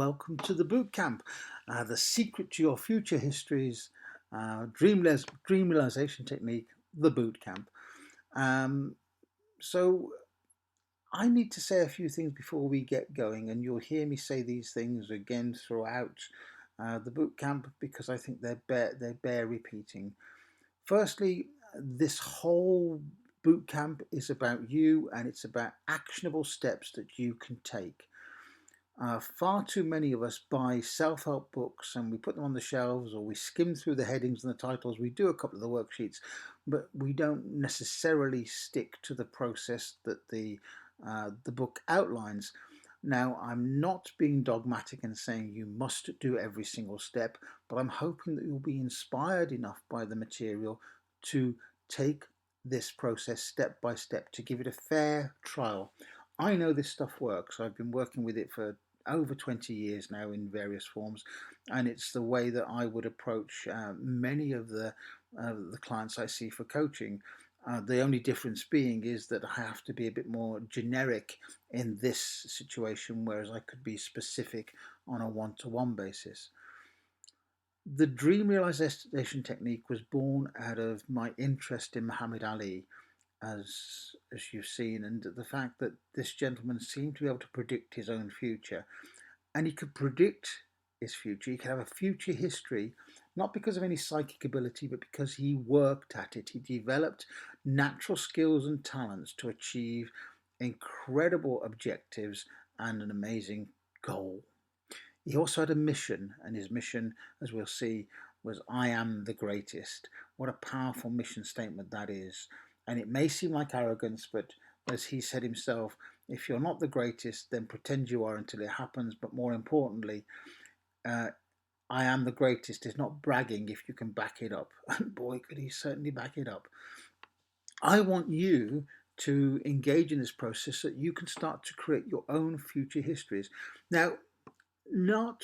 welcome to the Bootcamp, the secret to your future histories, dream realization technique, the Bootcamp. Um, so I need to say a few things before we get going, and you'll hear me say these things again throughout the Bootcamp because I think they bear repeating. Firstly, this whole Bootcamp is about you, and it's about actionable steps that you can take. Far too many of us buy self help books and we put them on the shelves, or we skim through the headings and the titles. We do a couple of the worksheets, but we don't necessarily stick to the process that the book outlines. Now, I'm not being dogmatic and saying you must do every single step, but I'm hoping that you'll be inspired enough by the material to take this process step by step, to give it a fair trial. I know this stuff works. I've been working with it for over 20 years now in various forms, and it's the way that I would approach many of the clients I see for coaching. The only difference being is that I have to be a bit more generic in this situation, whereas I could be specific on a one-to-one basis. The dream realization technique was born out of my interest in Muhammad Ali, as you've seen, and the fact that this gentleman seemed to be able to predict his own future, and he could predict his future. He could have a future history, not because of any psychic ability, but because he worked at it. He developed natural skills and talents to achieve incredible objectives and an amazing goal. He also had a mission, and his mission, as we'll see, was I am the greatest. What a powerful mission statement that is. And it may seem like arrogance, but as he said himself, if you're not the greatest, then pretend you are until it happens. But more importantly, uh, I am the greatest is not bragging if you can back it up. And boy, could he certainly back it up. I want you to engage in this process so that you can start to create your own future histories. Now, not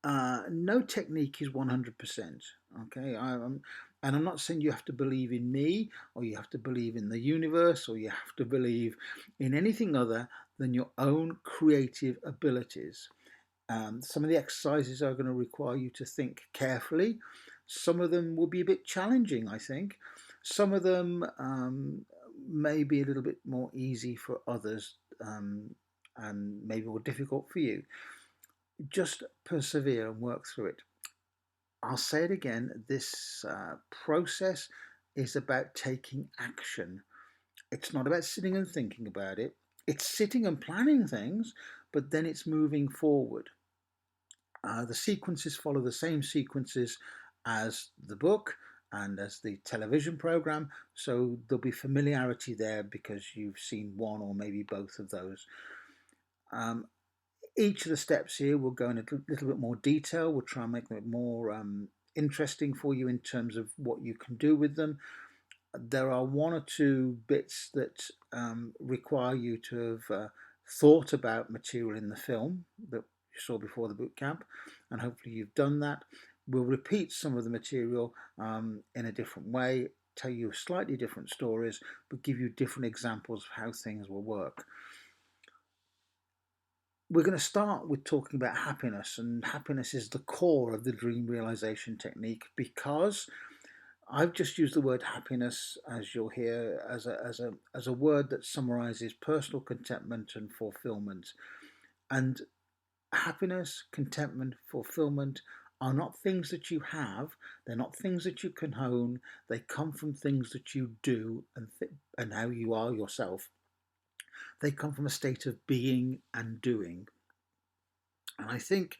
no technique is 100%. Okay, and I'm not saying you have to believe in me, or you have to believe in the universe, or you have to believe in anything other than your own creative abilities. Some of the exercises are going to require you to think carefully. Some of them will be a bit challenging, I think. Some of them may be a little bit more easy for others, and maybe more difficult for you. Just persevere and work through it. I'll say it again, this process is about taking action. It's not about sitting and thinking about it. It's sitting and planning things, but then it's moving forward. The sequences follow the same sequences as the book and as the television program, so there'll be familiarity there because you've seen one or maybe both of those. Um, each of the steps here will go in a little bit more detail. We'll try and make them more interesting for you in terms of what you can do with them. There are one or two bits that require you to have thought about material in the film that you saw before the boot camp, and hopefully you've done that. We'll repeat some of the material in a different way, tell you slightly different stories, but give you different examples of how things will work. We're going to start with talking about happiness, and happiness is the core of the dream realization technique because I've just used the word happiness, as you'll hear, as a word that summarizes personal contentment and fulfillment. And happiness, contentment, fulfillment are not things that you have. They're not things that you can hone. They come from things that you do and how you are yourself. They come from a state of being and doing. And I think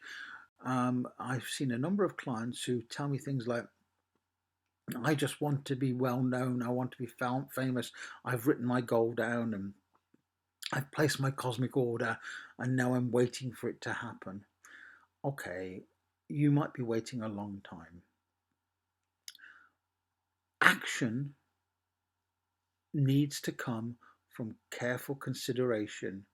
I've seen a number of clients who tell me things like, I just want to be well known, I want to be found famous, I've written my goal down and I've placed my cosmic order, and now I'm waiting for it to happen. Okay, you might be waiting a long time. Action needs to come from careful consideration,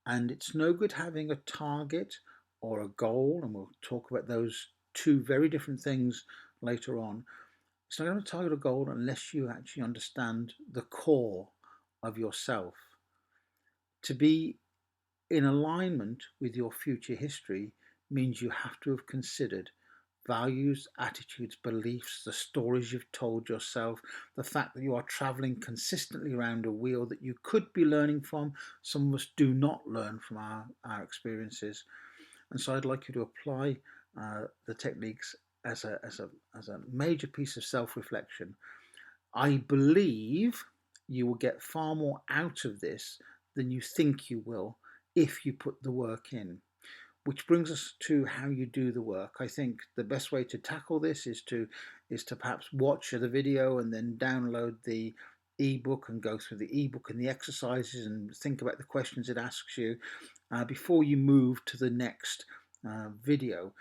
and it's no good having a target or a goal, and we'll talk about those two very different things later on. It's not going to target a goal unless you actually understand the core of yourself. To be in alignment with your future history, means you have to have considered values, attitudes, beliefs, the stories you've told yourself, the fact that you are traveling consistently around a wheel that you could be learning from. Some of us do not learn from our experiences. And so I'd like you to apply the techniques as a major piece of self-reflection. I believe you will get far more out of this than you think you will if you put the work in. Which brings us to how you do the work. I think the best way to tackle this is to perhaps watch the video and then download the ebook and go through the ebook and the exercises and think about the questions it asks you before you move to the next video,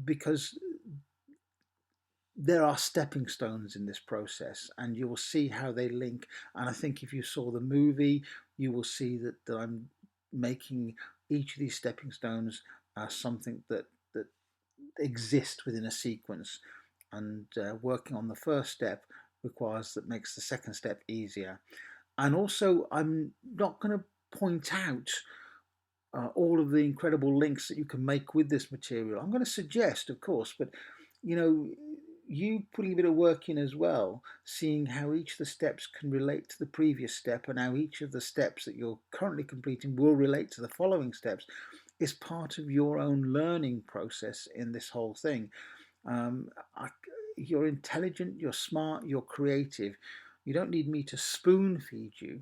because there are stepping stones in this process and you will see how they link. And I think if you saw the movie, you will see that I'm making each of these stepping stones something that exists within a sequence, and working on the first step requires that makes the second step easier. And also, I'm not going to point out all of the incredible links that you can make with this material. I'm going to suggest, of course, but you know, you putting a bit of work in as well, seeing how each of the steps can relate to the previous step and how each of the steps that you're currently completing will relate to the following steps, is part of your own learning process in this whole thing. Um, I, you're intelligent, you're smart, you're creative. You don't need me to spoon feed you.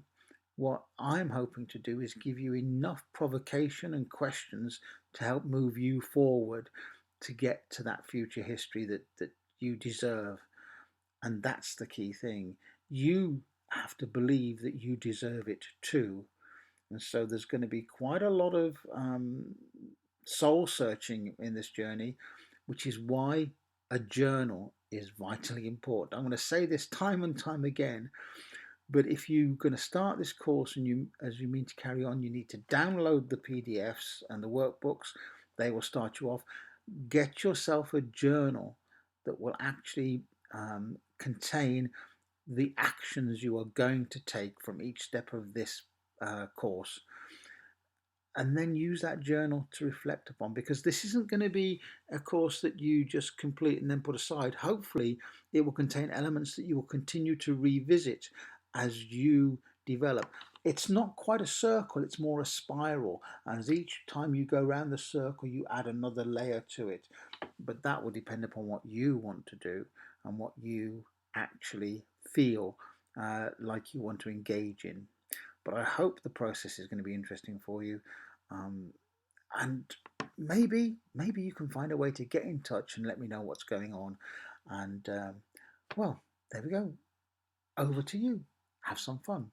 What I'm hoping to do is give you enough provocation and questions to help move you forward to get to that future history that you deserve. And that's the key thing. You have to believe that you deserve it too. And so there's going to be quite a lot of soul searching in this journey, which is why a journal is vitally important. I'm going to say this time and time again, but if you're going to start this course and as you mean to carry on, you need to download the PDFs and the workbooks. They will start you off. Get yourself a journal that will actually contain the actions you are going to take from each step of this course, and then use that journal to reflect upon, because this isn't going to be a course that you just complete and then put aside. Hopefully it will contain elements that you will continue to revisit as you develop. It's not quite a circle, it's more a spiral, and as each time you go around the circle you add another layer to it, but that will depend upon what you want to do and what you actually feel like you want to engage in. But I hope the process is going to be interesting for you. Um, and maybe you can find a way to get in touch and let me know what's going on. And well, there we go. Over to you. Have some fun.